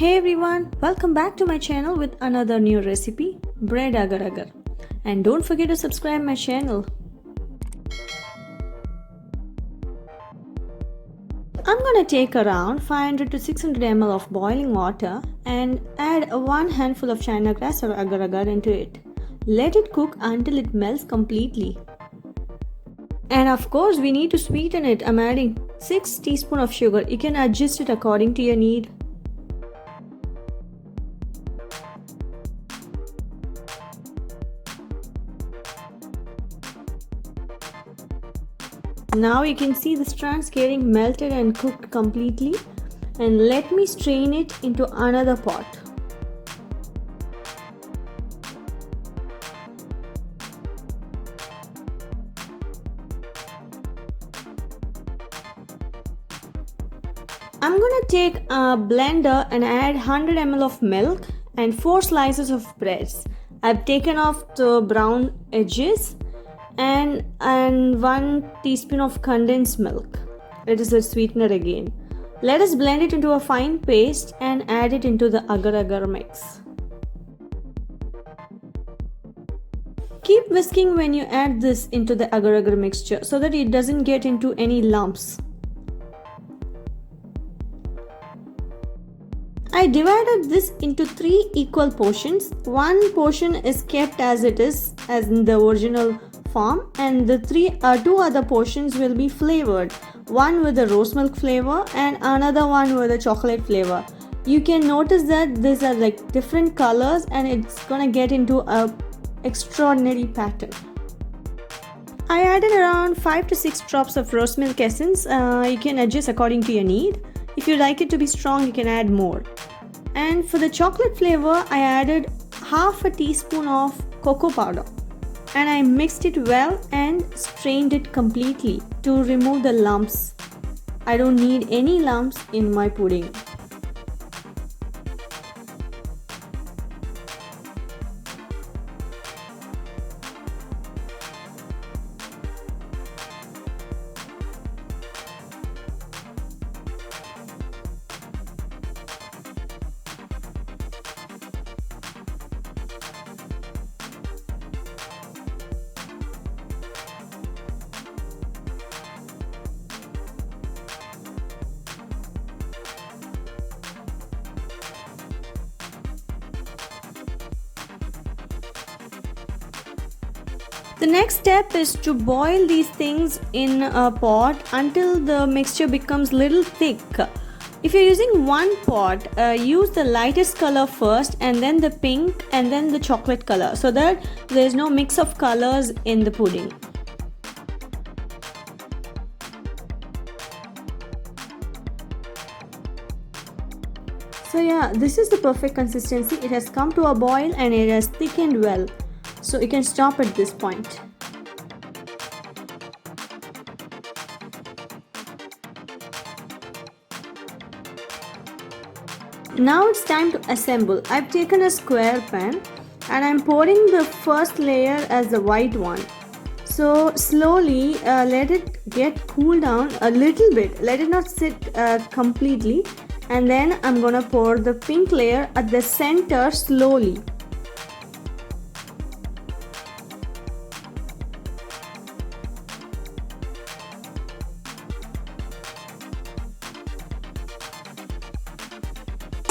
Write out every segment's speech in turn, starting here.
Hey everyone, welcome back to my channel with another new recipe, bread agar agar. And don't forget to subscribe my channel. I'm gonna take around 500 to 600 ml of boiling water and add one handful of china grass or agar agar into it. Let it cook until it melts completely. And of course, we need to sweeten it. I'm adding 6 teaspoons of sugar. You can adjust it according to your need. Now you can see the strands getting melted and cooked completely, and let me strain it into another pot. I'm gonna take a blender and add 100 ml of milk and 4 slices of breads. I've taken off the brown edges and 1 teaspoon of condensed milk. It is a sweetener again. Let us blend it into a fine paste and add it into the agar agar mix. Keep whisking when you add this into the agar agar mixture so that it doesn't get into any lumps. I divided this into 3 equal portions. One portion is kept as it is, as in the original form, and the 2 other portions will be flavored. One with the rose milk flavor and another one with the chocolate flavor. You can notice that these are like different colors and it's gonna get into a extraordinary pattern. I added around 5 to 6 drops of rose milk essence. You can adjust according to your need. If you like it to be strong, you can add more. And for the chocolate flavor, I added half a teaspoon of cocoa powder. And I mixed it well and strained it completely to remove the lumps. I don't need any lumps in my pudding. The next step is to boil these things in a pot until the mixture becomes little thick. If you're using one pot, use the lightest color first and then the pink and then the chocolate color so that there's no mix of colors in the pudding. So yeah, this is the perfect consistency. It has come to a boil and it has thickened well. So you can stop at this point. Now it's time to assemble. I've taken a square pan and I'm pouring the first layer as the white one. So slowly let it get cooled down a little bit. Let it not sit completely. And then I'm gonna pour the pink layer at the center slowly.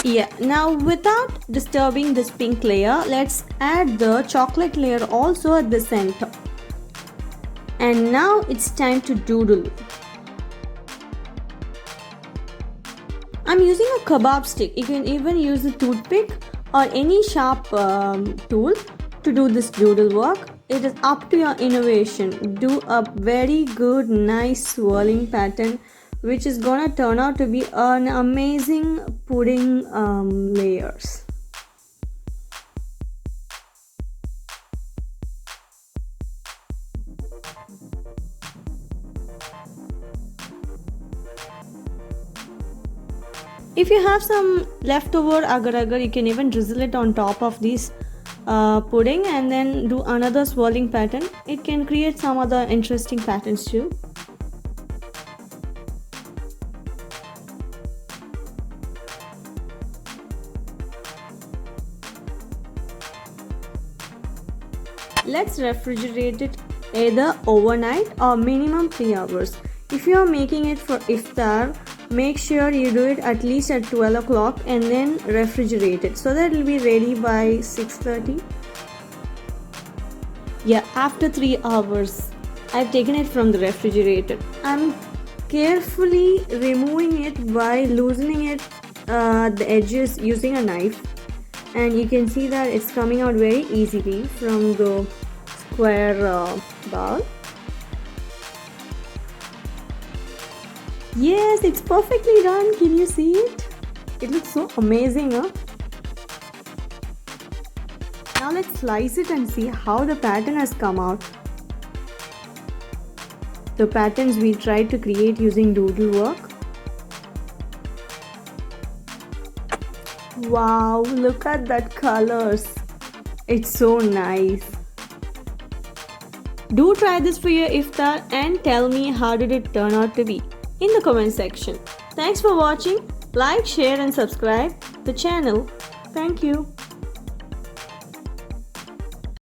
Yeah, now without disturbing this pink layer, let's add the chocolate layer also at the center. And now it's time to doodle. I'm using a kebab stick. You can even use a toothpick or any sharp tool to do this doodle work. It is up to your innovation. Do a very good, nice swirling pattern, which is gonna turn out to be an amazing pudding layers. If you have some leftover agar agar, you can even drizzle it on top of this pudding and then do another swirling pattern. It can create some other interesting patterns too. Let's refrigerate it either overnight or minimum 3 hours. If you are making it for iftar, make sure you do it at least at 12 o'clock and then refrigerate it so that it will be ready by 6:30. Yeah, after 3 hours, I've taken it from the refrigerator. I'm carefully removing it by loosening it the edges using a knife, and you can see that it's coming out very easily from the square bowl. Yes, it's perfectly done. Can you see it? It looks so amazing, huh? Now let's slice it and see how the pattern has come out. The patterns we tried to create using doodle work. Wow, look at that colors. It's so nice. Do try this for your iftar and tell me how did it turn out to be in the comment section. Thanks for watching. Like, share and subscribe the channel. Thank you.